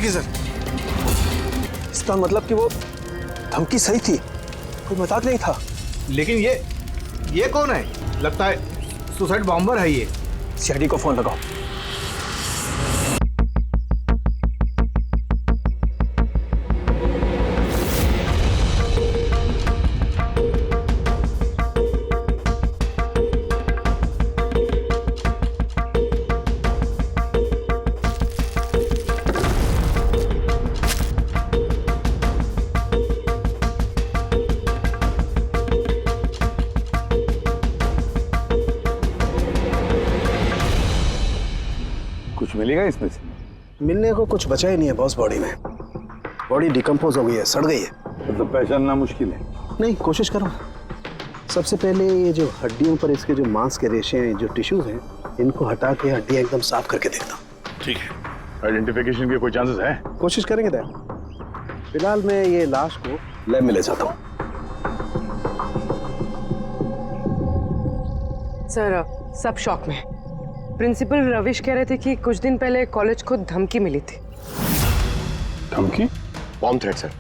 जाएगी सर। इसका मतलब कि वो धमकी सही थी, कोई मजाक नहीं था। लेकिन ये कौन है? लगता है सुसाइड बॉम्बर है ये। सीआईडी को फोन लगाओ। कुछ मिलेगा इसमें से? मिलने को कुछ बचा ही नहीं है बॉस। बॉडी में बॉडी डिकम्पोज हो गई है, सड़ गई है। मतलब पहचानना मुश्किल है। नहीं, कोशिश करो। सबसे पहले ये जो हड्डियों पर इसके जो मांस के रेशे हैं, जो टिश्यूज हैं, इनको हटा के हड्डियां एकदम साफ करके देखता हूँ। ठीक है। आइडेंटिफिकेशन के कोई चांसेस है? कोशिश करेंगे दैट। फिलहाल मैं ये लाश को लैब में ले जाता हूँ। सर, सब शॉक में। प्रिंसिपल रविश कह रहे थे कि कुछ दिन पहले कॉलेज को धमकी मिली थी। धमकी? Bomb threat sir.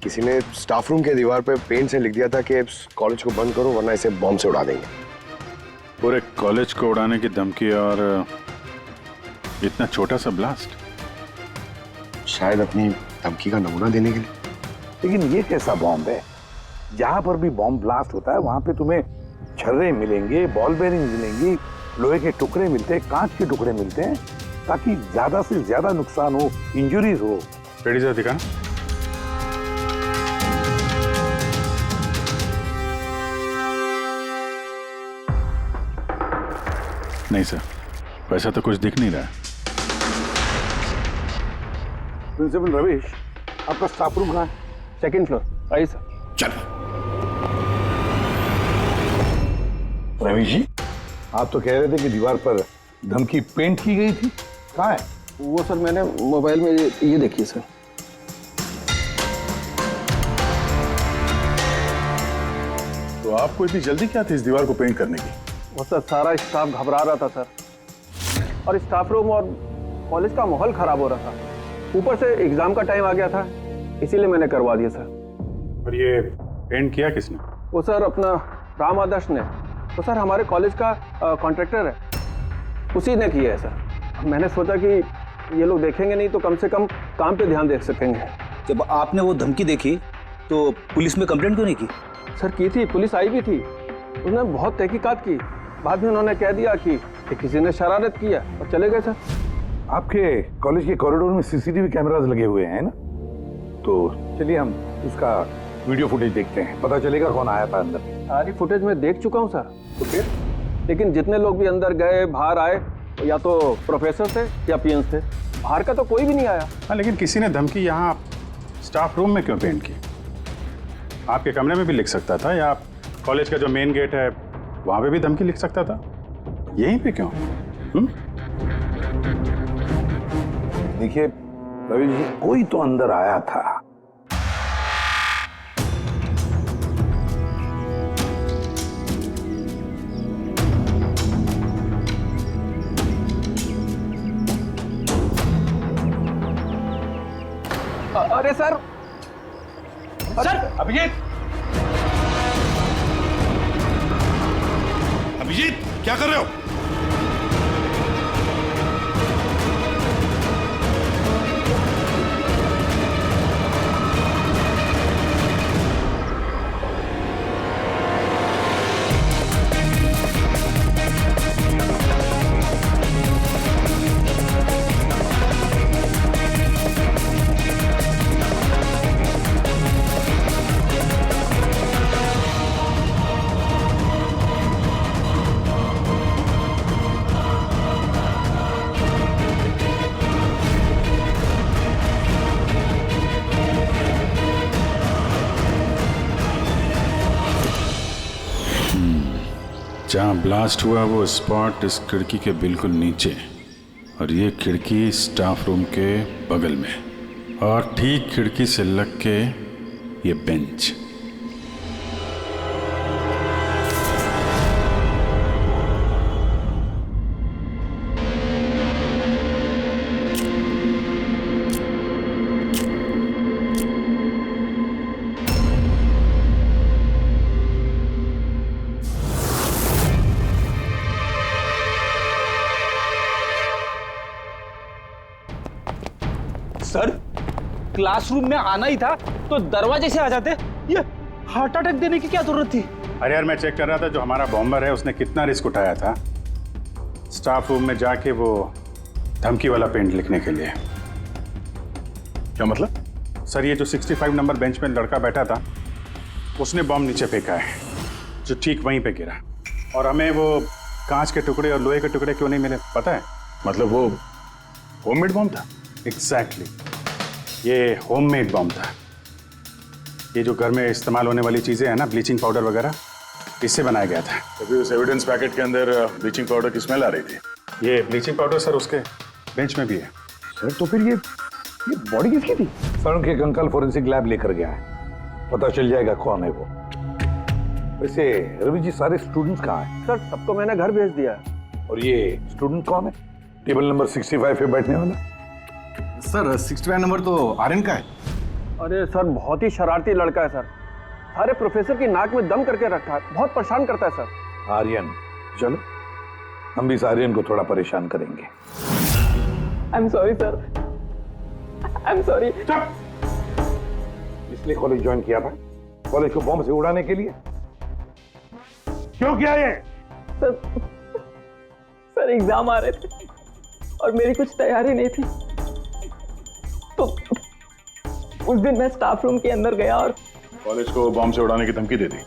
किसी ने स्टाफ रूम के दीवार पे पेंट से लिख दिया था कि कॉलेज को बंद करो वरना इसे बॉम्ब से उड़ा देंगे। पूरे कॉलेज को उड़ाने की धमकी और इतना छोटा सा ब्लास्ट? शायद अपनी धमकी का नमूना देने के लिए। लेकिन ये कैसा बॉम्ब है? जहां पर भी बॉम्ब ब्लास्ट होता है वहां पे तुम्हें छर्रे मिलेंगे, बॉल बेरिंग मिलेंगी, लोहे के टुकड़े मिलते हैं, कांच के टुकड़े मिलते हैं, ताकि ज्यादा से ज्यादा नुकसान हो, इंजरीज हो। रेडी सर, दिखा। नहीं सर, वैसा तो कुछ दिख नहीं रहा। प्रिंसिपल रविश, आपका स्टाफ रूम कहाँ है? Second floor. आइए सर। चलो। रविश जी, आप तो कह रहे थे कि दीवार पर धमकी पेंट की गई थी, कहाँ है? वो सर मैंने मोबाइल में ये देखिए सर। तो आपको इतनी जल्दी क्या थी इस दीवार को पेंट करने की? वो सर सारा स्टाफ घबरा रहा था सर, और स्टाफ रूम और कॉलेज का माहौल खराब हो रहा था। ऊपर से एग्जाम का टाइम आ गया था, इसीलिए मैंने करवा दिया सर। और ये पेंट किया किसने? वो सर अपना राम आदर्श ने। वो सर हमारे कॉलेज का कॉन्ट्रैक्टर है, उसी ने किया है सर। मैंने सोचा कि ये लोग देखेंगे नहीं तो कम से कम काम पे ध्यान दे सकेंगे। जब आपने वो धमकी देखी तो पुलिस में कंप्लेंट क्यों नहीं की? सर की थी, पुलिस आई भी थी, उसने बहुत तहकीकात की। बाद में उन्होंने कह दिया कि किसी ने शरारत किया और चले गए सर। आपके कॉलेज के कॉरिडोर में सीसीटीवी कैमरास लगे हुए हैं ना? तो चलिए हम उसका वीडियो फुटेज देखते हैं, पता चलेगा कौन आया था अंदर। सारी फुटेज में देख चुका हूँ सर। तो फिर? लेकिन जितने लोग भी अंदर गए बाहर आए, या तो प्रोफेसर थे या पीएन्स थे, बाहर का तो कोई भी नहीं आया। हाँ, लेकिन किसी ने धमकी यहाँ स्टाफ रूम में क्यों पेंट की? आपके कमरे में भी लिख सकता था, या कॉलेज का जो मेन गेट है वहाँ पे भी धमकी लिख सकता था। यहीं पे क्यों? देखिए रवि जी, कोई तो अंदर आया था। अरे सर, सर, अभिजीत! अभिजीत, क्या कर रहे हो? जहाँ ब्लास्ट हुआ वो स्पॉट इस खिड़की के बिल्कुल नीचे, और ये खिड़की स्टाफ रूम के बगल में, और ठीक खिड़की से लग के ये बेंच। सर क्लासरूम में आना ही था तो दरवाजे से आ जाते, ये हार्ट अटैक देने की क्या जरूरत थी? अरे यार मैं चेक कर रहा था जो हमारा बॉम्बर है उसने कितना रिस्क उठाया था स्टाफ रूम में जाके वो धमकी वाला पेंट लिखने के लिए। क्या मतलब? सर ये जो 65 नंबर बेंच में लड़का बैठा था उसने बॉम्ब नीचे फेंका है जो ठीक वहीं पे गिरा, और हमें वो कांच के टुकड़े और लोहे के टुकड़े क्यों नहीं मिले पता है? मतलब वो होममेड बॉम्ब था? एग्जैक्टली ये होममेड बॉम्ब था। ये जो घर में इस्तेमाल होने वाली चीजें हैं ना, ब्लीचिंग पाउडर वगैरह, इससे बनाया गया था। तभी उस एविडेंस पैकेट के अंदर ब्लीचिंग पाउडर की स्मेल आ रही थी। ये ब्लीचिंग पाउडर सर उसके बेंच में भी है। सर तो फिर ये बॉडी किसकी थी? सर उनके अंकल फोरेंसिक लैब लेकर गया है, पता चल जाएगा कौन है वो। वैसे रवि जी सारे स्टूडेंट्स कहाँ हैं? सर सबको मैंने घर भेज दिया है। और ये स्टूडेंट कौन है टेबल नंबर 65 पे बैठने वाला? सर 65 नंबर तो आर्यन का है। अरे सर बहुत ही शरारती लड़का है सर, सारे प्रोफेसर की नाक में दम करके रखा है, बहुत परेशान करता है सर। आर्यन, चलो हम भी इस आर्यन को थोड़ा परेशान करेंगे। I am sorry sir, I am sorry. इसलिए कॉलेज ज्वाइन किया था, कॉलेज को बॉम्ब से उड़ाने के लिए? क्यों किया ये? सर एग्जाम आ रहे थे और मेरी कुछ तैयारी नहीं थी, तो उस दिन मैं स्टाफ रूम के अंदर गया और कॉलेज को बॉम्ब से उड़ाने की धमकी दे दी।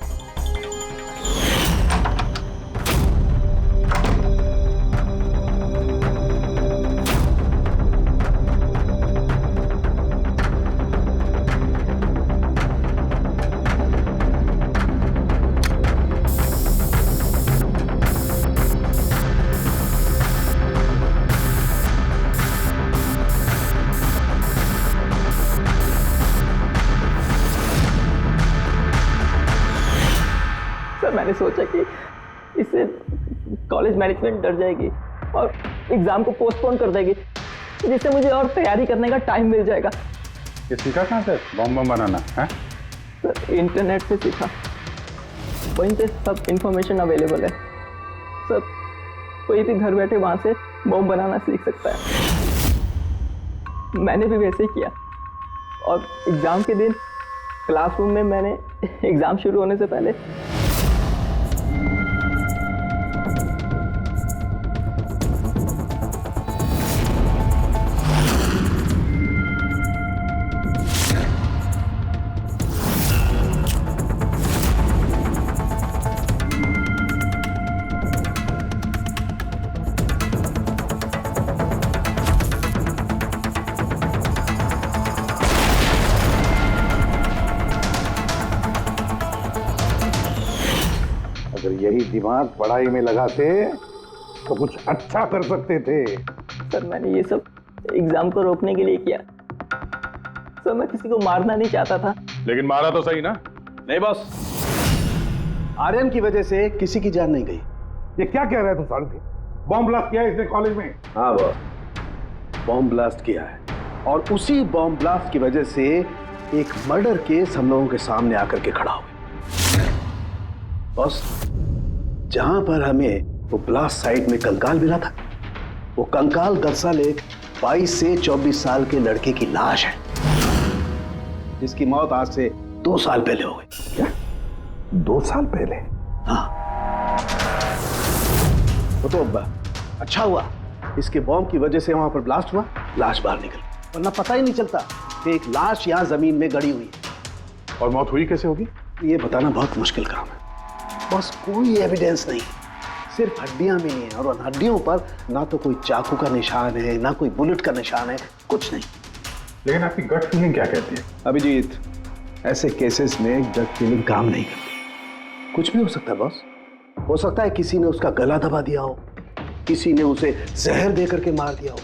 मैंने सोचा कि इससे कॉलेज मैनेजमेंट डर जाएगी और एग्जाम को पोस्टपोन कर देगी, जिससे मुझे और तैयारी करने का टाइम मिल जाएगा। ये सीखा कहाँ से बॉम्ब बनाना है? सर इंटरनेट से सीखा, वहीं पे सब इंफॉर्मेशन अवेलेबल है सर, कोई भी घर बैठे वहां से बॉम्ब बनाना सीख सकता है। मैंने भी वैसे ही किया और एग्जाम के दिन क्लासरूम में मैंने एग्जाम शुरू होने से पहले अगर यही दिमाग पढ़ाई में लगाते तो कुछ अच्छा कर सकते थे। सर मैंने ये सब एग्जाम को रोकने के लिए किया सर, मैं किसी को मारना नहीं चाहता था। लेकिन मारा तो सही ना? नहीं बॉस, आर्यन की वजह से किसी की जान नहीं गई। ये क्या कह रहे हैं तुम साढ़े? बॉम्ब ब्लास्ट किया है इसने कॉलेज में? हाँ बॉस, बॉम्ब ब्लास्ट किया है और उसी बॉम्ब ब्लास्ट की वजह से एक मर्डर केस हम लोगों के सामने आकर के खड़ा हुआ। बॉस, जहां पर हमें वो ब्लास्ट साइट में कंकाल मिला था, वो कंकाल दरअसल एक 22 से 24 साल के लड़के की लाश है, जिसकी मौत आज से 2 साल पहले हो गई। क्या 2 साल पहले? हाँ, वो तो अच्छा हुआ इसके बॉम्ब की वजह से वहां पर ब्लास्ट हुआ, लाश बाहर निकल, वरना पता ही नहीं चलता कि एक लाश यहां जमीन में गड़ी हुई है। और मौत हुई कैसे होगी? ये बताना बहुत मुश्किल काम है बस, कोई एविडेंस नहीं, सिर्फ हड्डियां मिली हैं और उन हड्डियों पर ना तो कोई चाकू का निशान है, ना कोई बुलेट का निशान है, कुछ नहीं। लेकिन आपकी गट फीलिंग क्या कहती है? अभिजीत, ऐसे केसेस में गट फीलिंग काम नहीं करती, कुछ भी हो सकता है बॉस। हो सकता है किसी ने उसका गला दबा दिया हो, किसी ने उसे जहर दे करके मार दिया हो,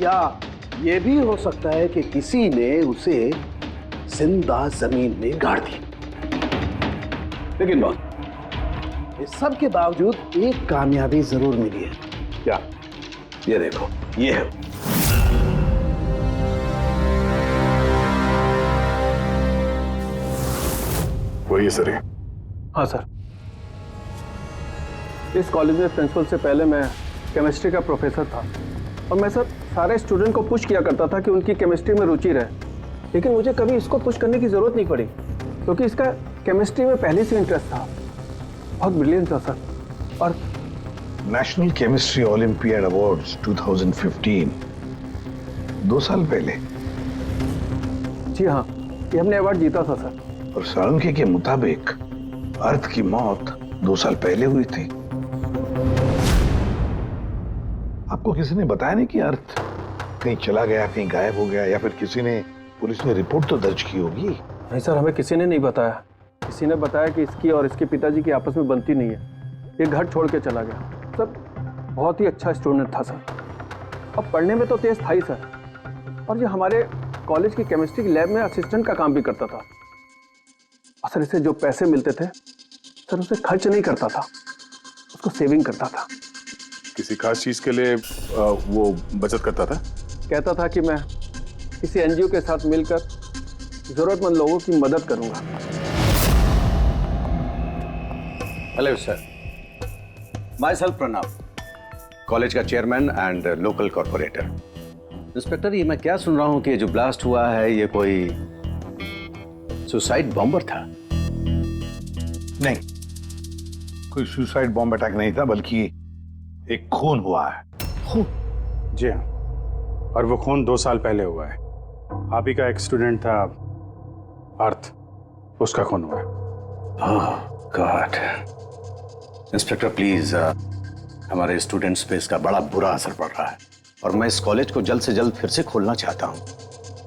या ये भी हो सकता है कि किसी ने उसे जिंदा जमीन में गाड़ दिया। लेकिन बॉस, इस सब के बावजूद एक कामयाबी जरूर मिली है। क्या? ये देखो, ये है वही है सर। हाँ सर, इस कॉलेज में प्रिंसिपल से पहले मैं केमिस्ट्री का प्रोफेसर था और मैं सर सारे स्टूडेंट को पुश किया करता था कि उनकी केमिस्ट्री में रुचि रहे, लेकिन मुझे कभी इसको पुश करने की ज़रूरत नहीं पड़ी क्योंकि इसका केमिस्ट्री में पहले से इंटरेस्ट था। बहुत ब्रिलियंट था सर। और नेशनल केमिस्ट्री ओलंपियाड अवार्ड्स 2015, 2 साल पहले। जी हाँ, ये हमने अवार्ड जीता था सर। और साळुंखे के मुताबिक अर्थ की मौत 2 साल पहले हुई थी। आपको किसी ने बताया नहीं कि अर्थ कहीं चला गया, कहीं गायब हो गया, या फिर किसी ने, पुलिस ने रिपोर्ट तो दर्ज की होगी? नहीं सर, हमें किसी ने नहीं बताया। किसी ने बताया कि इसकी और इसके पिताजी की आपस में बनती नहीं है, ये घर छोड़ के चला गया। सर बहुत ही अच्छा स्टूडेंट था सर, और पढ़ने में तो तेज था ही सर। और ये हमारे कॉलेज की केमिस्ट्री की लैब में असिस्टेंट का काम भी करता था। और सर इसे जो पैसे मिलते थे सर उसे खर्च नहीं करता था, उसको सेविंग करता था। किसी खास चीज के लिए वो बचत करता था? कहता था कि मैं किसी एनजीओ के साथ मिलकर जरूरतमंद लोगों की मदद करूंगा। Hello sir, myself Pranav, college का chairman and local corporator. Inspector, ये मैं क्या सुन रहा हूं कि जो ब्लास्ट हुआ है ये कोई सुसाइड बॉम्बर था? नहीं, कोई सुसाइड बॉम्ब अटैक नहीं था, बल्कि एक खून हुआ है। खून? जी हाँ, और वो खून 2 साल पहले हुआ है। आप ही का एक स्टूडेंट था अर्थ, उसका खून हुआ है। ओह गॉड। इंस्पेक्टर प्लीज, हमारे स्टूडेंट्स पे इसका बड़ा बुरा असर पड़ रहा है और मैं इस कॉलेज को जल्द से जल्द फिर से खोलना चाहता हूँ।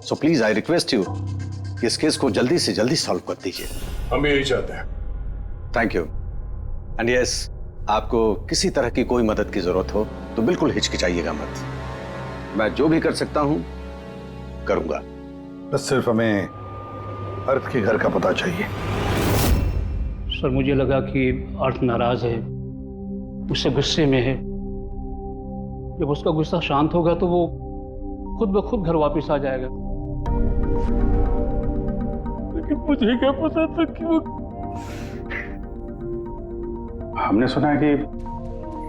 So please I request you कि इस केस को जल्दी से जल्दी सॉल्व कर दीजिए। हम यही चाहते हैं। Thank you. एंड यस, आपको किसी तरह की कोई मदद की जरूरत हो तो बिल्कुल हिचकिचाइएगा मत। मैं जो भी कर सकता हूं करूंगा। बस सिर्फ हमें अर्थ के घर का पता चाहिए। सर मुझे लगा कि अर्थ नाराज है, उससे गुस्से में है। जब उसका गुस्सा शांत होगा तो वो खुद ब खुद घर वापस आ जाएगा। लेकिन मुझे क्या पता था कि वो... हमने सुना है कि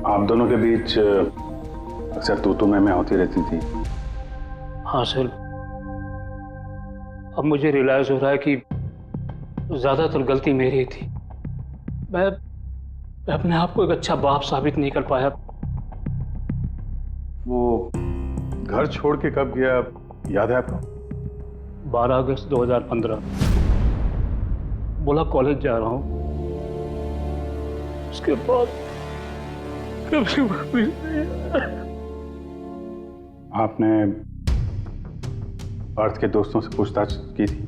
आप दोनों के बीच अक्सर तू मैं होती रहती थी। हाँ सर, अब मुझे रियलाइज हो रहा है कि ज्यादातर गलती मेरी थी। मैं अपने आप को एक अच्छा बाप साबित नहीं कर पाया। वो घर छोड़ के कब गया याद है आपको? 12 अगस्त 2015। बोला कॉलेज जा रहा हूँ, उसके बाद कभी वापस नहीं। आपने अर्थ के दोस्तों से पूछताछ की थी?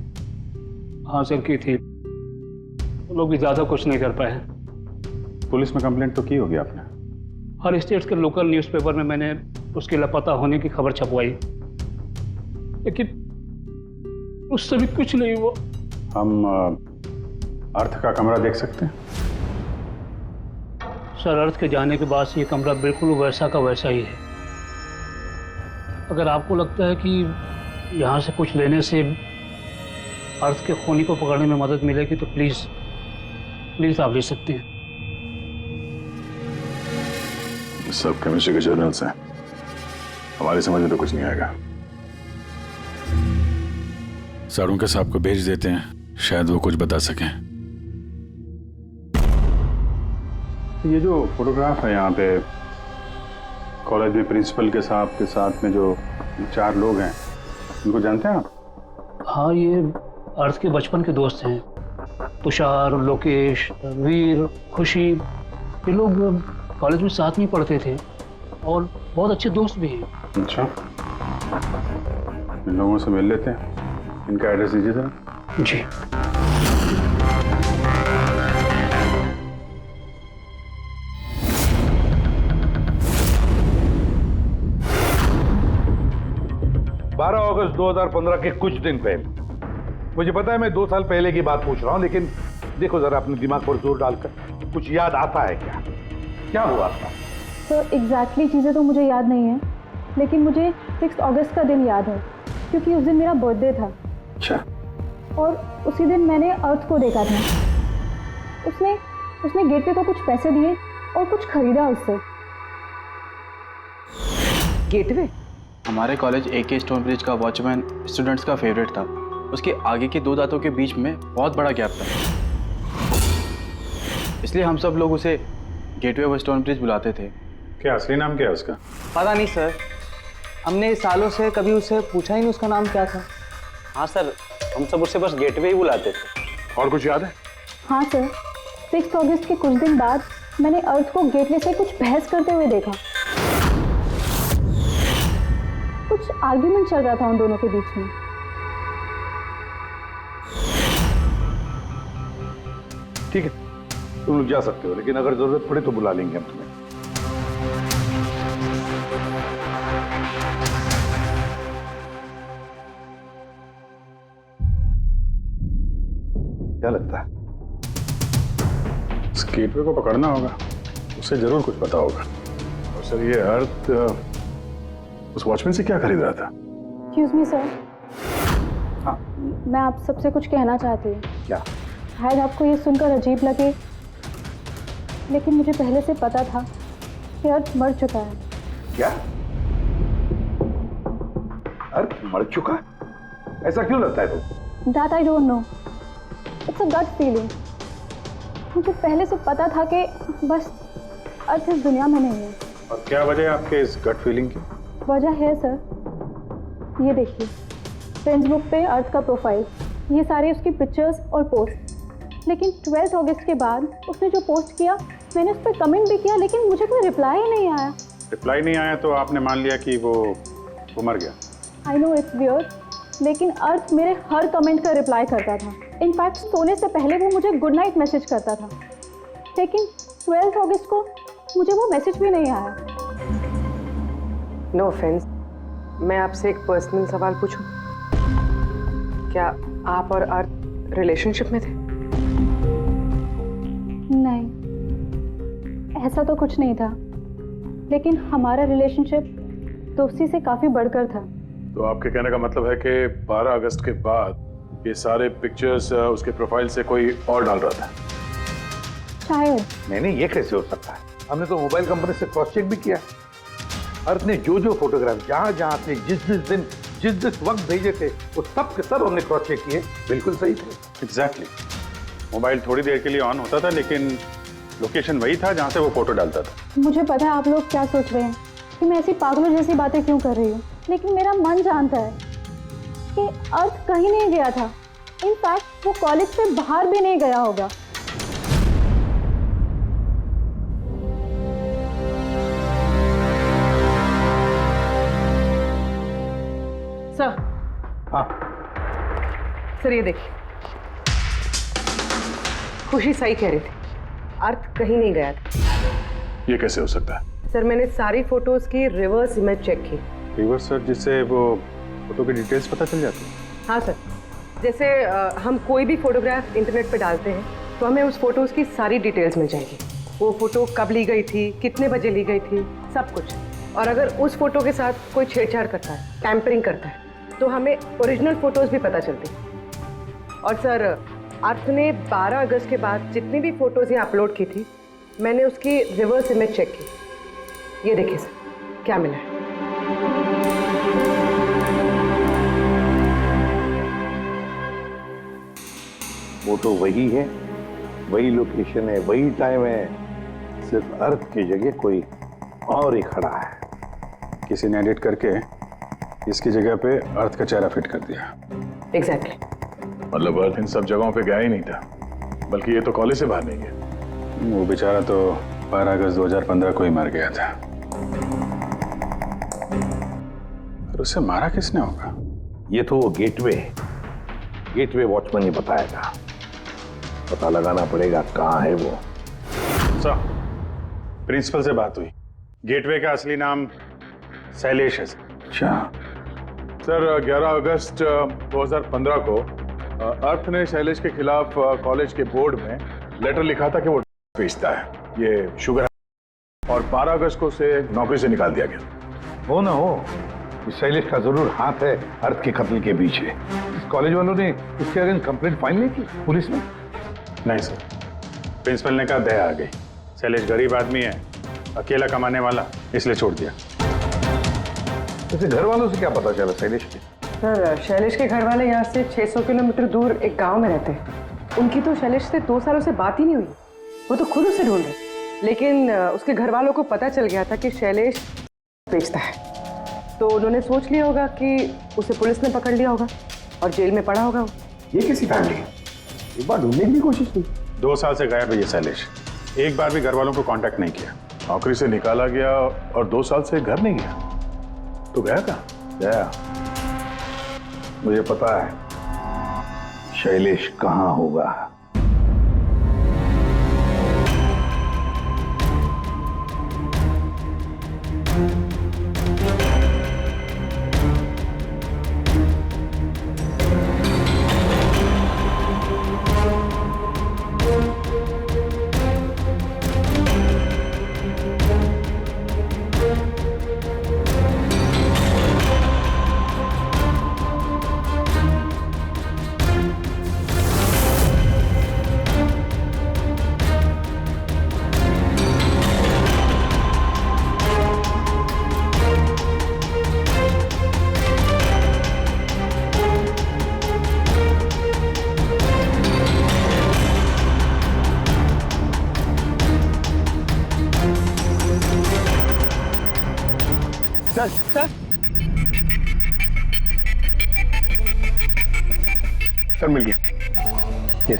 हाँ सर, की थी। वो लोग भी ज्यादा कुछ नहीं कर पाए। पुलिस में कंप्लेंट तो की होगी आपने? हर स्टेट्स के लोकल न्यूज़पेपर में मैंने उसके लापता होने की खबर छपवाई, लेकिन उससे भी कुछ नहीं हुआ। हम अर्थ का कमरा देख सकते हैं? सर अर्थ के जाने के बाद से ये कमरा बिल्कुल वैसा का वैसा ही है। अगर आपको लगता है कि यहाँ से कुछ लेने से अर्थ के खूनी को पकड़ने में मदद मिलेगी तो प्लीज आप ले सकते हैं। सब केमिस्ट्री के जर्नल्स हैं, हमारी समझ में तो कुछ नहीं आएगा। साळुंखे साहब को भेज देते हैं, शायद वो कुछ बता सकें। ये जो फोटोग्राफ है यहाँ पे कॉलेज में प्रिंसिपल के साहब के साथ में जो 4 लोग हैं, उनको जानते हैं आप? हाँ, ये अर्थ के बचपन के दोस्त हैं। तुषार, लोकेश, वीर, खुशी, ये लोग कॉलेज में साथ में पढ़ते थे और बहुत अच्छे दोस्त भी हैं। अच्छा, इन लोगों से मिल लेते हैं। इनका एड्रेस दीजिए जरा। जी। अगस्त 2015 के कुछ दिन पहले, मुझे पता है मैं 2 साल पहले की बात पूछ रहा हूं, लेकिन देखो जरा अपने दिमाग पर जोर डालकर, कुछ याद आता है क्या हुआ था? सर एग्जैक्टली चीज़ें तो मुझे याद नहीं है, लेकिन मुझे 6 अगस्त का दिन याद है क्योंकि उस दिन मेरा बर्थडे था। अच्छा। और उसी दिन मैंने अर्थ को देखा था। उसने गेटवे को कुछ पैसे दिए और कुछ खरीदा उससे। गेटवे? हमारे कॉलेज AK स्टोन ब्रिज का वॉचमैन स्टूडेंट्स का फेवरेट था। उसके आगे के 2 दांतों के बीच में बहुत बड़ा गैप था, इसलिए हम सब लोग उसे गेटवे ऑफ स्टोन ब्रिज बुलाते थे। क्या असली नाम क्या है उसका? पता नहीं सर, हमने सालों से कभी उससे पूछा ही नहीं उसका नाम क्या था। हाँ सर, हम सब उससे बस गेटवे ही बुलाते थे। और कुछ याद है? हाँ सर, 6 अगस्त के कुछ दिन बाद मैंने अर्थ को गेटवे से कुछ बहस करते हुए देखा। कुछ आर्ग्यूमेंट चल रहा था उन दोनों के बीच में। ठीक है, तुम लोग जा सकते हो, लेकिन अगर जरूरत पड़े तो बुला लेंगे हम तुम्हें। क्या लगता है? इस गेटवे को पकड़ना होगा, उसे जरूर कुछ पता होगा। और सर, ये अर्थ उस वॉचमैन से क्या खरीद रहा था? एक्सक्यूज मी सर, मैं आप सबसे कुछ कहना चाहती हूँ। क्या? शायद आपको ये सुनकर अजीब लगे, लेकिन मुझे पहले से पता था कि अर्थ मर चुका है। क्या? अर्थ मर चुका? ऐसा क्यों लगता है तुम? That I don't know. It's a gut feeling. मुझे पहले से पता था कि बस अर्थ इस दुनिया में नहीं है। और क्या वजह है आपके इस गट फीलिंग की? वजह है सर, ये देखिए, फ्रेंड्स बुक पे अर्थ का प्रोफाइल, ये सारे उसकी पिक्चर्स और पोस्ट। लेकिन 12 अगस्त के बाद उसने जो पोस्ट किया, मैंने उस पर कमेंट भी किया, लेकिन मुझे कोई रिप्लाई ही नहीं आया। रिप्लाई नहीं आया तो आपने मान लिया कि वो मर गया? आई नो इट्स वियर्ड, लेकिन अर्थ मेरे हर कमेंट का रिप्लाई करता था। इनफैक्ट सोने से पहले वो मुझे गुड नाइट मैसेज करता था। लेकिन 12 अगस्त को मुझे वो मैसेज भी नहीं आया। नो ऑफेंस, मैं आपसे एक पर्सनल सवाल पूछूं? क्या आप और अर्थ रिलेशनशिप में थे? नहीं, ऐसा तो कुछ नहीं था, लेकिन हमारा रिलेशनशिप दोस्ती से काफी बढ़कर था। तो आपके कहने का मतलब है कि 12 अगस्त के बाद ये सारे पिक्चर्स उसके प्रोफाइल से कोई और डाल रहा था? शायद। नहीं, ये कैसे हो सकता है? हमने तो मोबाइल कंपनी से क्रॉस चेक भी किया। अर्थ ने जो जो फोटोग्राफ जहां से जिस वक्त भेजे थे, वो सब के सब हमने क्रॉस चेक किए, बिल्कुल सही थे। एग्जैक्टली। मोबाइल थोड़ी देर के लिए ऑन होता था, लेकिन लोकेशन वही था जहां से वो फोटो डालता था। मुझे पता है आप लोग क्या सोच रहे हैं कि मैं ऐसी पागलों जैसी बातें क्यों कर रही हूँ, लेकिन मेरा मन जानता है कि अर्थ कहीं नहीं गया था। इनफैक्ट वो कॉलेज से बाहर भी नहीं गया होगा। सर। हाँ सर, ये देखिए, खुशी सही कह रही थी, अर्थ कहीं नहीं गया था। ये कैसे हो सकता है? सर, मैंने सारी फोटोज की रिवर्स इमेज चेक की। रिवर्स सर, जिससे वो फोटो की डिटेल्स पता चल जाती है? हाँ सर, जैसे हम कोई भी फोटोग्राफ इंटरनेट पे डालते हैं तो हमें उस फोटोज की सारी डिटेल्स मिल जाएगी। वो फोटो कब ली गई थी, कितने बजे ली गई थी, सब कुछ। और अगर उस फोटो के साथ कोई छेड़छाड़ करता है, टैम्परिंग करता है, तो हमें ओरिजिनल फोटोज भी पता चलती। और सर, अर्थ ने 12 अगस्त के बाद जितनी भी फोटोज ये अपलोड की थी, मैंने उसकी रिवर्स इमेज चेक की। ये देखिए सर, क्या मिला है। फोटो वही है, वही लोकेशन है, वही टाइम है, सिर्फ अर्थ की जगह कोई और ही खड़ा है। किसी ने एडिट करके इसकी जगह पे अर्थ का चेहरा फिट कर दिया। एग्जैक्टली। मतलब अर्थ इन सब जगहों पे गया ही नहीं था, बल्कि ये तो कॉलेज से बाहर नहीं गया। वो बेचारा तो 12 अगस्त 2015 को ही मर गया था। और उसे मारा किसने होगा? ये तो गेटवे वॉचमैन ही बताएगा। पता लगाना पड़ेगा कहाँ है वो। सर, प्रिंसिपल से बात हुई। गेटवे का असली नाम शैलेश है। अच्छा सर, 11 अगस्त 2015 को अर्थ ने शैलेश के खिलाफ कॉलेज के बोर्ड में लेटर लिखा था कि वो बेचता है, ये शुगर है, और 12 अगस्त को उसे नौकरी से निकाल दिया गया। हो ना हो, इस शैलेश का जरूर हाथ है अर्थ के कत्ल के पीछे। इस कॉलेज वालों ने इसके अगेंस्ट कंप्लेंट फाइल नहीं की पुलिस में? नहीं सर, प्रिंसिपल ने कहा दया आ गई, शैलेश गरीब आदमी है, अकेला कमाने वाला, इसलिए छोड़ दिया। वैसे घर वालों से क्या पता चला शैलेश के? सर शैलेश के घर वाले यहाँ से 600 किलोमीटर दूर एक गांव में रहते हैं। उनकी तो शैलेश से 2 सालों से बात ही नहीं हुई। वो तो खुद उसे ढूंढ रहे, लेकिन उसके घर वालों को पता चल गया था कि शैलेश बेचता है, तो उन्होंने सोच लिया होगा कि उसे पुलिस ने पकड़ लिया होगा और जेल में पड़ा होगा। ये कैसी फैमिली है? एक बार ढूंढने की भी कोशिश की। 2 साल से गायब है ये शैलेश, एक बार भी घर वालों को कांटेक्ट नहीं किया। नौकरी से निकाला गया और 2 साल से घर नहीं गया, तो गया कहाँ? गया, मुझे पता है शैलेश कहाँ होगा। सर मिल गया। ये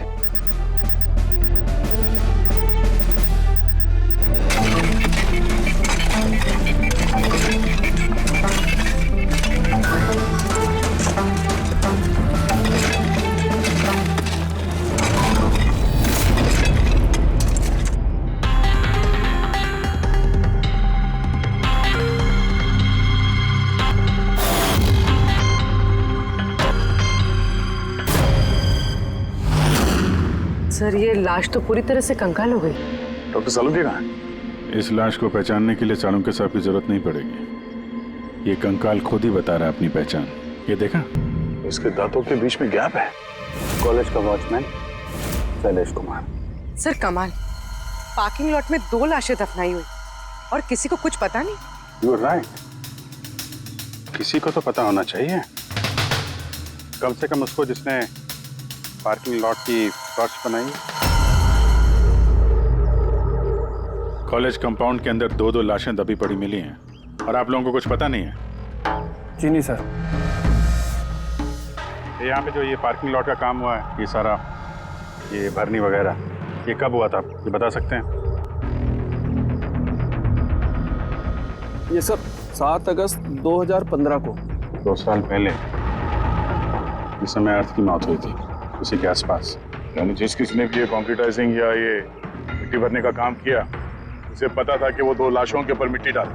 सर ये लाश तो पूरी तरह से कंकाल हो गई। डॉक्टर सालुंके कहाँ है? इस लाश को पहचानने के लिए चाणक्य साहब की जरूरत नहीं पड़ेगी। ये कंकाल खुद ही बता रहा है अपनी पहचान। ये देखा, इसके दांतों के बीच में गैप है। कॉलेज का वॉचमैन शैलेश कुमार। सर कमाल, पार्किंग लॉट में 2 लाशें दफनाई हुई और किसी को कुछ पता नहीं। यू आर राइट, किसी को तो पता होना चाहिए, कम से कम उसको जिसने पार्किंग लॉट की टॉर्च बनाई। कॉलेज कंपाउंड के अंदर 2 लाशें दबी पड़ी मिली हैं और आप लोगों को कुछ पता नहीं है? जी नहीं सर। यहाँ पे जो ये पार्किंग लॉट का काम हुआ है, ये सारा ये भरनी वगैरह, ये कब हुआ था ये बता सकते हैं? ये सर 7 अगस्त 2015 को। 2 साल पहले, इस समय अर्थ की मौत हुई थी, उसी के आसपास। यानी जिस किसने भी ये कंक्रीटाइजिंग या ये मिट्टी भरने का काम किया, उसे पता था कि वो 2 लाशों के ऊपर मिट्टी डाल।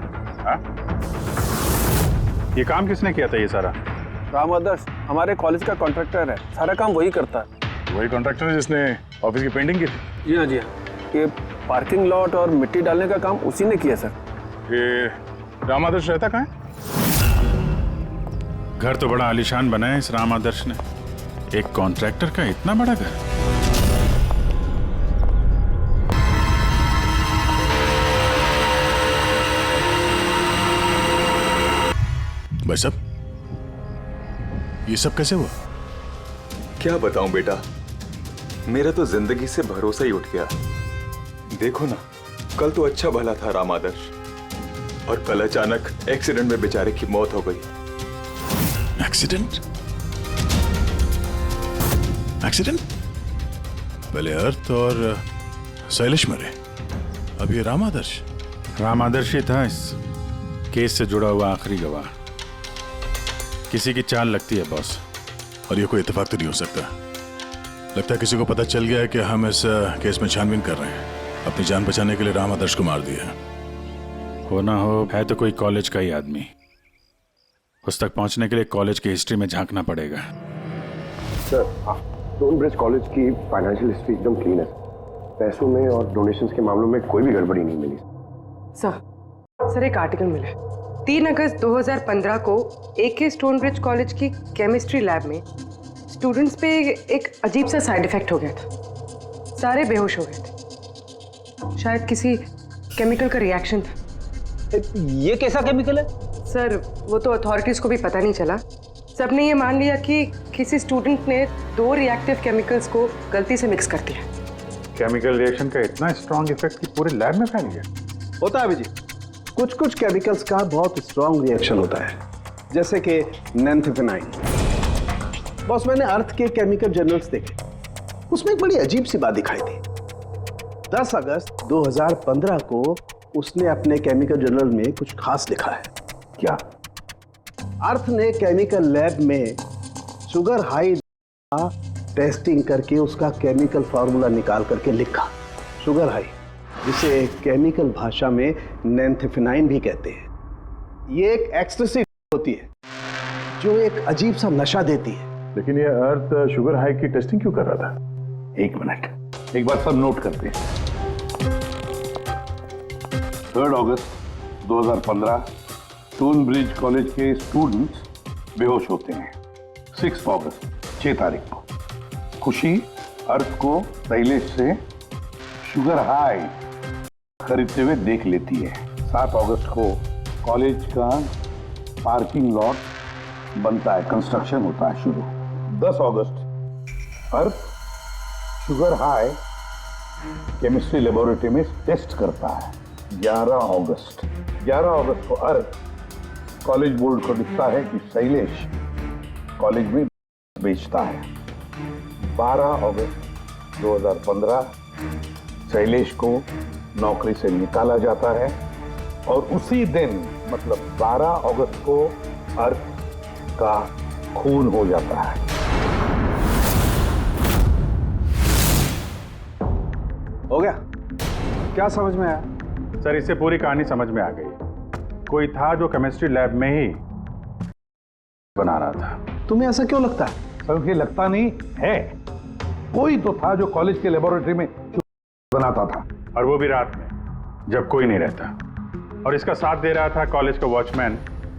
ये काम किसने किया था ये सारा? राम आदर्श हमारे कॉलेज का कॉन्ट्रैक्टर है, सारा काम वही करता है। वही कॉन्ट्रैक्टर है जिसने ऑफिस की पेंटिंग की थी? जी हाँ जी हाँ, ये पार्किंग लॉट और मिट्टी डालने का काम उसी ने किया सर। ये राम आदर्श रहता कहाँ है? घर तो बड़ा आलीशान बनाया इस राम आदर्श ने, एक कॉन्ट्रैक्टर का इतना बड़ा घर। भाई साहब, ये सब कैसे हुआ? क्या बताऊं बेटा, मेरा तो जिंदगी से भरोसा ही उठ गया। देखो ना, कल तो अच्छा भला था राम आदर्श, और कल अचानक एक्सीडेंट में बेचारे की मौत हो गई। एक्सीडेंट? एक्सीडेंट? पहले अर्थ और शैलेश मरे, अब ये राम आदर्श। राम आदर्श ही था इस केस से जुड़ा हुआ आखिरी गवाह। किसी की चाल लगती है बॉस। और ये कोई इत्तेफाक तो नहीं हो सकता। लगता है किसी को पता चल गया है कि हम इस केस में छानबीन कर रहे हैं। अपनी जान बचाने के लिए राम आदर्श को मार दिया। हो ना हो, है तो कोई कॉलेज का ही आदमी। उस तक पहुंचने के लिए कॉलेज की हिस्ट्री में झांकना पड़ेगा। सर, स्टोनब्रिज कॉलेज की फाइनेंशियल हिस्ट्री एकदम क्लीन है। पैसों में और डोनेशंस के मामलों में कोई भी गड़बड़ी नहीं मिली। सर एक आर्टिकल मिला है। 3 अगस्त 2015 को AK स्टोनब्रिज कॉलेज की केमिस्ट्री लैब में स्टूडेंट्स पे एक अजीब सा साइड इफेक्ट हो गया था। सारे बेहोश हो गए थे। शायद किसी केमिकल का रिएक्शन था। ये कैसा केमिकल है? सर वो तो अथॉरिटीज को भी पता नहीं चला। सबने ये मान लिया कि किसी स्टूडेंट ने 2 रिएक्टिव केमिकल्स को गलती से मिक्स कर दिया। केमिकल रिएक्शन का इतना स्ट्रॉन्ग इफेक्ट कि पूरे लैब में फैल गया। होता है अभिजीत, कुछ कुछ केमिकल्स का बहुत स्ट्रॉन्ग रिएक्शन होता है, जैसे कि नैंथेफिनाइन। बॉस मैंने अर्थ के केमिकल जर्नल्स देखे, उसमें एक बड़ी अजीब सी बात दिखाई थी। 10 अगस्त 2015 को उसने अपने केमिकल जर्नल में कुछ खास लिखा है। क्या? अर्थ ने केमिकल लैब में शुगर हाई टेस्टिंग करके उसका केमिकल फार्मूला निकाल करके लिखा। शुगर हाई, जिसे केमिकल भाषा में नैंथेफिनाइन भी कहते हैं। ये एक एक्सटेसिव होती है जो एक अजीब सा नशा देती है। लेकिन ये अर्थ शुगर हाई की टेस्टिंग क्यों कर रहा था? एक मिनट, एक बात सब नोट करते हैं। 3 अगस्त 2015 टून ब्रिज कॉलेज के स्टूडेंट्स बेहोश होते हैं। 6 अगस्त 6 तारीख को खुशी अर्थ को शैलेश से शुगर हाई खरीदते हुए देख लेती है। 7 अगस्त को कॉलेज का पार्किंग लॉट बनता है, कंस्ट्रक्शन होता है शुरू। 10 अगस्त अर्थ शुगर हाई केमिस्ट्री लेबोरेटरी में टेस्ट करता है। 11 अगस्त को अर्थ कॉलेज बोर्ड को दिखता है कि शैलेश कॉलेज में बेचता है। 12 अगस्त 2015 शैलेश को नौकरी से निकाला जाता है और उसी दिन मतलब 12 अगस्त को अर्थ का खून हो जाता है। हो गया? क्या समझ में आया? सर इससे पूरी कहानी समझ में आ गई। कोई था जो केमिस्ट्री लैब में ही बना रहा था। तुम्हें ऐसा क्यों लगता है? सर ये लगता नहीं है, कोई तो था जो कॉलेज के लेबोरेटरी में बनाता था, और वो भी रात में जब कोई नहीं रहता। और इसका साथ दे रहा था कॉलेज का वॉचमैन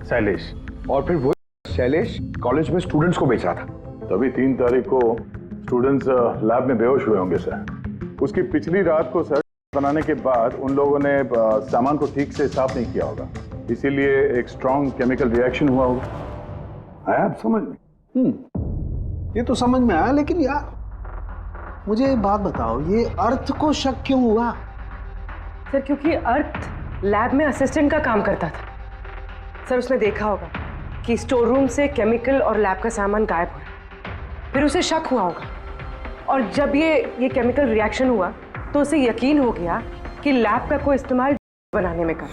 शैलेश। और फिर वो शैलेश कॉलेज में स्टूडेंट्स को बेच रहा था। तभी 3 तारीख को स्टूडेंट्स लैब में बेहोश हुए होंगे सर। उसकी पिछली रात को सर बनाने के बाद उन लोगों ने सामान को ठीक से साफ नहीं किया होगा, इसीलिए एक स्ट्रॉन्ग केमिकल रिएक्शन हुआ होगा। आया आप समझ में? ये तो समझ में आया, लेकिन यार मुझे एक बात बताओ, ये अर्थ को शक क्यों हुआ? सर क्योंकि अर्थ लैब में असिस्टेंट का काम करता था। सर उसने देखा होगा कि स्टोर रूम से केमिकल और लैब का सामान गायब हो रहा, फिर उसे शक हुआ होगा, और जब ये केमिकल रिएक्शन हुआ तो उसे यकीन हो गया कि लैब का कोई इस्तेमाल बनाने में कर।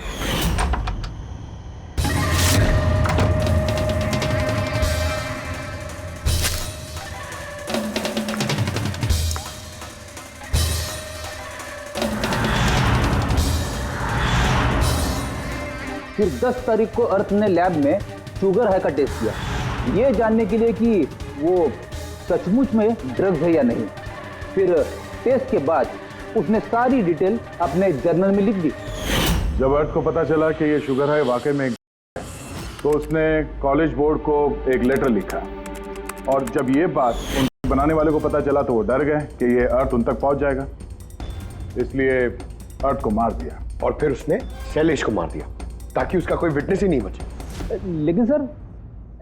फिर 10 तारीख को अर्थ ने लैब में शुगर हाई का टेस्ट किया, ये जानने के लिए कि वो सचमुच में ड्रग्स है या नहीं। फिर टेस्ट के बाद उसने सारी डिटेल अपने जर्नल में लिख दी। जब अर्थ को पता चला कि ये शुगर हाई वाकई में तो उसने कॉलेज बोर्ड को एक लेटर लिखा, और जब ये बात उन बनाने वाले को पता चला तो वो डर गए कि ये अर्थ उन तक पहुंच जाएगा, इसलिए अर्थ को मार दिया। और फिर उसने शैलेश को मार दिया ताकि उसका कोई विटनेस ही नहीं बचे। लेकिन सर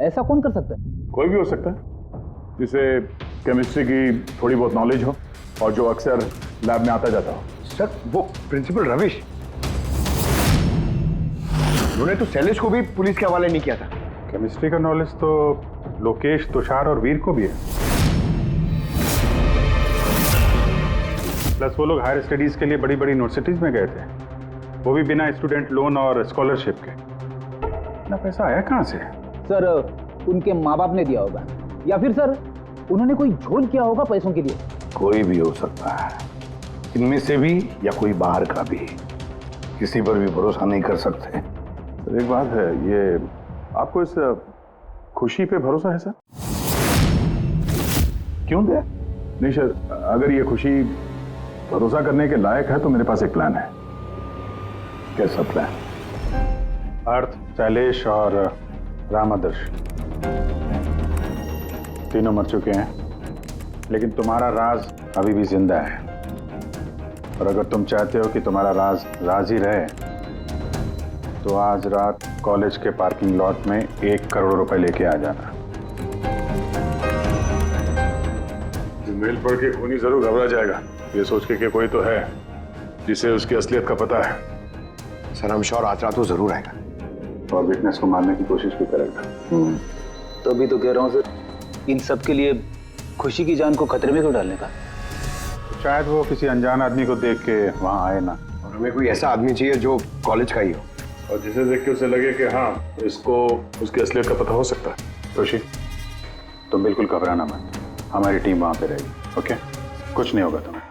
ऐसा कौन कर सकता है? कोई भी हो सकता है जिसे केमिस्ट्री की थोड़ी बहुत नॉलेज हो और जो अक्सर लैब में आता जाता हो। सर वो प्रिंसिपल रविश, उन्होंने तो शैलेश को भी पुलिस के हवाले नहीं किया था। केमिस्ट्री का नॉलेज तो लोकेश, तुषार और वीर को भी है। प्लस वो लोग हायर स्टडीज के लिए बड़ी बड़ी यूनिवर्सिटीज में गए थे, वो भी बिना स्टूडेंट लोन और स्कॉलरशिप के। इतना पैसा आया कहाँ से? सर उनके माँ बाप ने दिया होगा, या फिर सर उन्होंने कोई झोल किया होगा पैसों के लिए। कोई भी हो सकता है, इनमें से भी या कोई बाहर का भी, किसी पर भी भरोसा नहीं कर सकते। एक बात है, ये आपको इस खुशी पे भरोसा है सर? क्यों दे? नहीं सर, अगर ये खुशी भरोसा करने के लायक है तो मेरे पास एक प्लान है। कैसा प्लान? अर्थ, शैलेश और राम आदर्श तीनों मर चुके हैं, लेकिन तुम्हारा राज अभी भी जिंदा है। और अगर तुम चाहते हो कि तुम्हारा राज राज ही रहे तो आज रात कॉलेज के पार्किंग लॉट में 1 करोड़ रुपए लेके आ जाना। मेल पढ़ के खूनी जरूर घबरा जाएगा, ये सोच के कि कोई तो है जिसे उसकी असलियत का पता है। सर हम श्योर आज रात वो जरूर आएगा और विटनेस को मारने की कोशिश भी करेगा। तो अभी तो कह रहा हूँ सर, इन सब के लिए खुशी की जान को खतरे में क्यों डालने का? शायद वो किसी अनजान आदमी को देख के वहां आए ना। और हमें कोई ऐसा आदमी चाहिए जो कॉलेज का ही हो और जिसे देख के उसे लगे कि हाँ इसको उसकी असलियत का पता हो सकता है। खुशी तुम बिल्कुल घबराना मत, हमारी टीम वहां पे रहेगी। ओके, कुछ नहीं होगा तुम्हें।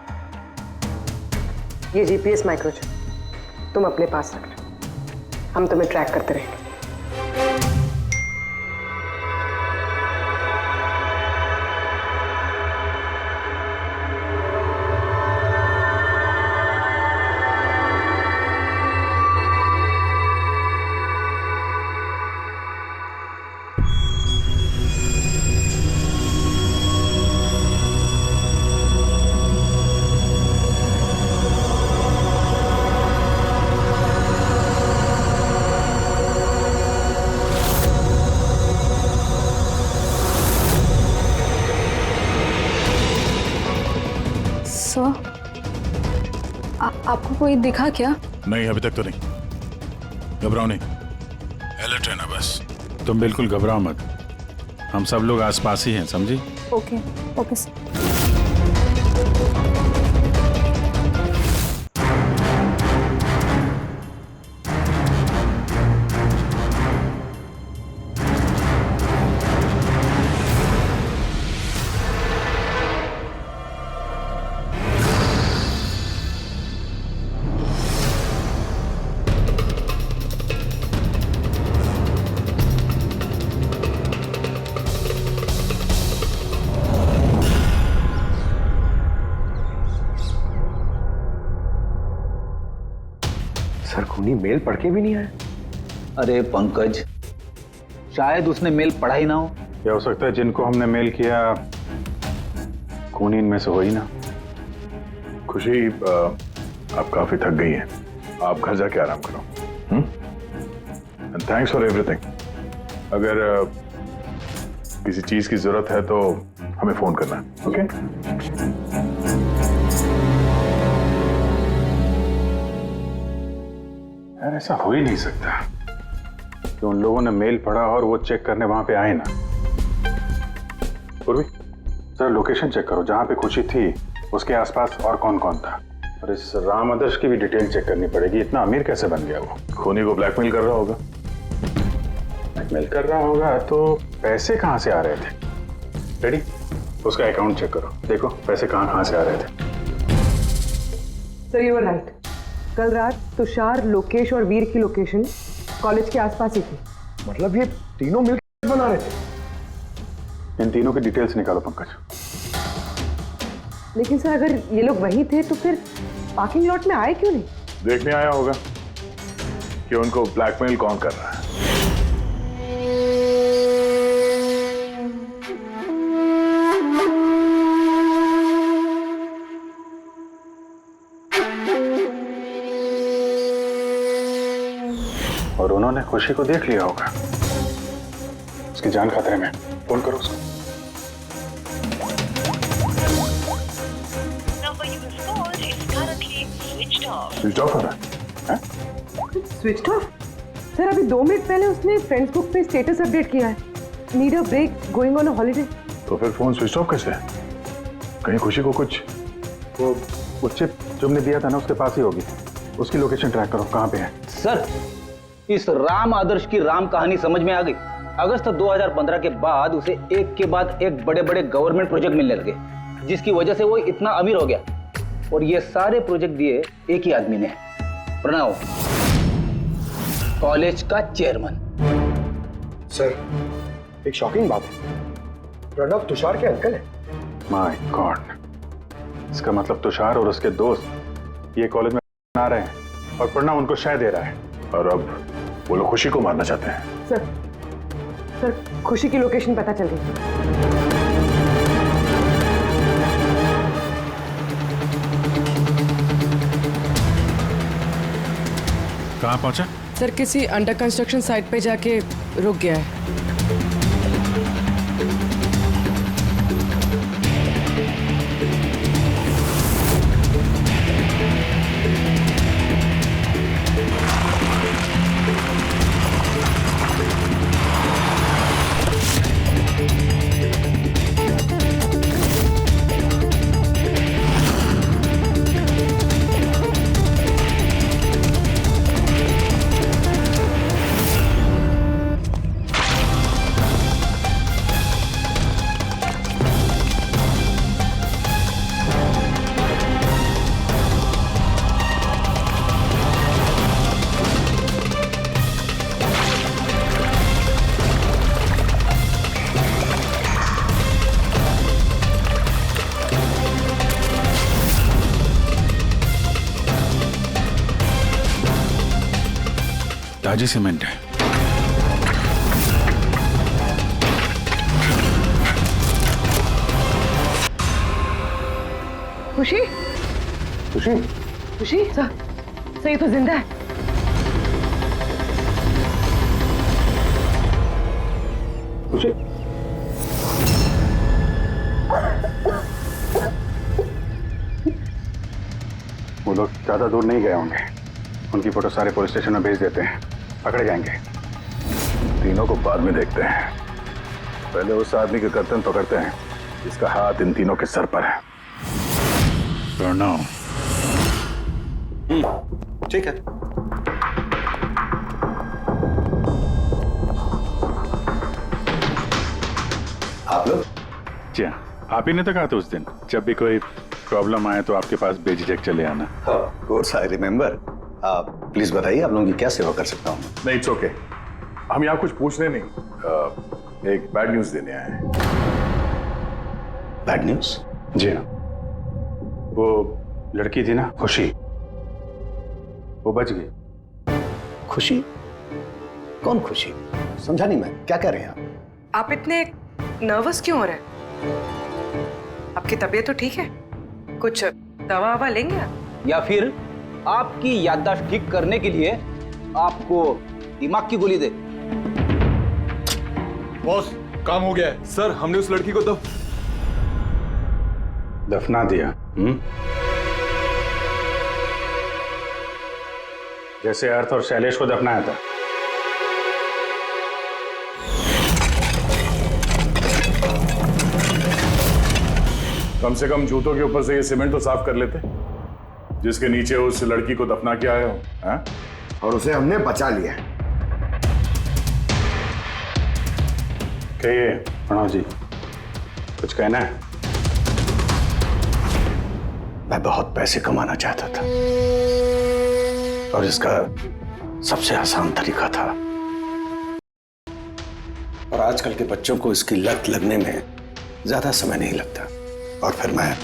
ये जीपीएस माइक्रोचिप तुम अपने पास रखना, हम तुम्हें ट्रैक करते रहेंगे। आपको कोई दिखा क्या? नहीं, अभी तक तो नहीं। घबराओ नहीं, अलर्ट रहना बस। तुम बिल्कुल घबराओ मत, हम सब लोग आसपास ही हैं, समझी? Okay okay sir. सर खूनी मेल पढ़ के भी नहीं आया। अरे पंकज, शायद उसने मेल पढ़ा ही ना हो। क्या हो सकता है जिनको हमने मेल किया खूनी इनमें से हो ही ना। खुशी आप काफी थक गई हैं, आप घर जाके आराम करो। And thanks for everything. अगर किसी चीज की जरूरत है तो हमें फोन करना, ओके? यार ऐसा हो ही नहीं सकता कि उन लोगों ने मेल पढ़ा और वो चेक करने वहां पे आए ना। पूर्वी जरा लोकेशन चेक करो, जहां पे खुशी थी उसके आसपास और कौन कौन था। और इस राम आदर्श की भी डिटेल चेक करनी पड़ेगी। इतना अमीर कैसे बन गया वो? खूनी को ब्लैकमेल कर रहा होगा। ब्लैकमेल कर रहा होगा तो पैसे कहां से आ रहे थे? रेडी, उसका अकाउंट चेक करो, देखो पैसे कहां से आ रहे थे। सर यू आर राइट, कल रात तुषार, लोकेश और वीर की लोकेशन कॉलेज के आसपास ही थी। मतलब ये तीनों मिलकर बना रहे थे? इन तीनों की डिटेल्स निकालो पंकज। लेकिन सर अगर ये लोग वही थे तो फिर पार्किंग लॉट में आए क्यों नहीं? देखने आया होगा कि उनको ब्लैकमेल कौन कर रहा है। और उन्होंने खुशी को देख लिया होगा, उसकी जान खतरे में। फोन करो उसको। स्विच ऑफ हो रहा है? Switch off? सर अभी 2 मिनट पहले उसने फ्रेंड्स ग्रुप पे स्टेटस अपडेट किया है, need a break, going on a holiday. तो फिर फोन स्विच ऑफ कैसे है? कहीं खुशी को कुछ वो चिप जो हमने दिया था ना उसके पास ही होगी। उसकी लोकेशन ट्रैक करो, कहाँ पे है? सर इस राम आदर्श की राम कहानी समझ में आ गई। अगस्त 2015 के बाद उसे एक के बाद एक बड़े बड़े गवर्नमेंट प्रोजेक्ट मिलने लगे, जिसकी वजह से वो इतना अमीर हो गया। और ये सारे प्रोजेक्ट दिए एक ही आदमी ने, प्रणव, कॉलेज का चेयरमैन। सर एक शॉकिंग बात है, प्रणव तुषार के अंकल है। माय गॉड, इसका मतलब तुषार और उसके दोस्त ये कॉलेज में आ रहे हैं और प्रणव उनको शय दे रहा है। और अब वो लोग खुशी को मारना चाहते हैं। सर खुशी की लोकेशन पता चल गई। कहाँ पहुंचा? सर किसी अंडर कंस्ट्रक्शन साइट पे जाके रुक गया है। ताजी सीमेंट है। खुशी खुशी खुशी सर ये तो जिंदा है। खुशी वो लोग ज्यादा दूर नहीं गए होंगे। उनकी फोटो सारे पुलिस स्टेशन में भेज देते हैं, पकड़े जाएंगे। तीनों को बाद में देखते हैं, पहले उस आदमी के गर्दन पकड़ते हैं जिसका हाथ इन तीनों के सर पर है। प्रणव। ठीक है। आप लोग? जी हाँ, आप ही ने तो कहा था उस दिन, जब भी कोई प्रॉब्लम आए तो आपके पास बेझिझक चले आना। Of course I remember. आप प्लीज बताइए आप लोगों की क्या सेवा कर सकता हूँ? नहीं, इट्स ओके। हम यहाँ कुछ पूछने नहीं, एक बैड न्यूज देने आए हैं। Bad news? जी हाँ, वो लड़की थी ना खुशी, वो बच गई। खुशी? कौन खुशी? समझा नहीं मैं, क्या कह रहे हैं आप? आप इतने नर्वस क्यों हो रहे हैं? आपकी तबीयत तो ठीक है? कुछ दवा ववा लेंगे आप? या फिर आपकी याददाश्त ठीक करने के लिए आपको दिमाग की गोली दे? बॉस, काम हो गया है। सर, हमने उस लड़की को दफना दिया। जैसे अर्थ और शैलेश को दफनाया था। कम से कम जूतों के ऊपर से ये सीमेंट तो साफ कर लेते, जिसके नीचे उस लड़की को दफना किया है। और उसे हमने बचा लिया। कहिए प्रणव जी, कुछ कहना है? मैं बहुत पैसे कमाना चाहता था और इसका सबसे आसान तरीका था, और आजकल के बच्चों को इसकी लत लगने में ज्यादा समय नहीं लगता। और फिर मैं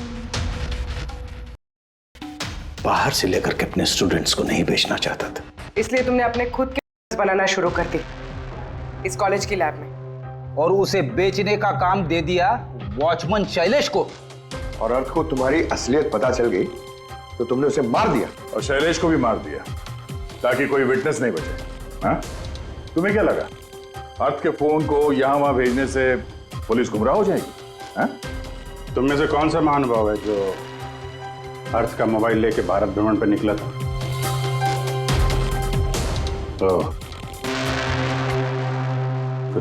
बाहर से लेकर के अपने स्टूडेंट्स को नहीं बेचना चाहता था। इसलिए तुमने अपने खुद के बनाना शुरू कर दी इस कॉलेज की लैब में, और उसे बेचने का काम दे दिया वॉचमैन शैलेश को। और अर्थ को तुम्हारी असलियत पता चल गई तो तुमने उसे मार दिया। और शैलेश को भी मार दिया ताकि कोई विटनेस नहीं बचे। हाँ? तुम्हें क्या लगा अर्थ के फोन को यहां वहां भेजने से पुलिस गुमराह हो जाएगी? हाँ? तुम में से कौन सा महानुभाव है जो अर्थ का मोबाइल लेके भारत भ्रमण पर निकला था? तो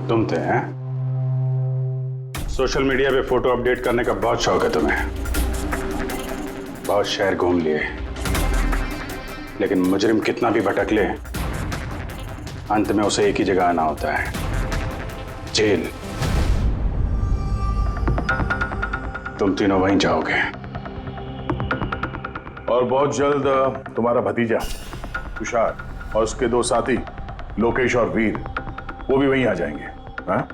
तुम थे, हैं? सोशल मीडिया पे फोटो अपडेट करने का बहुत शौक है तुम्हें। बहुत शहर घूम लिए, लेकिन मुजरिम कितना भी भटक ले, अंत में उसे एक ही जगह आना होता है, जेल। तुम तीनों वहीं जाओगे। और बहुत जल्द तुम्हारा भतीजा तुषार और उसके दो साथी लोकेश और वीर, वो भी वहीं आ जाएंगे। हाँ?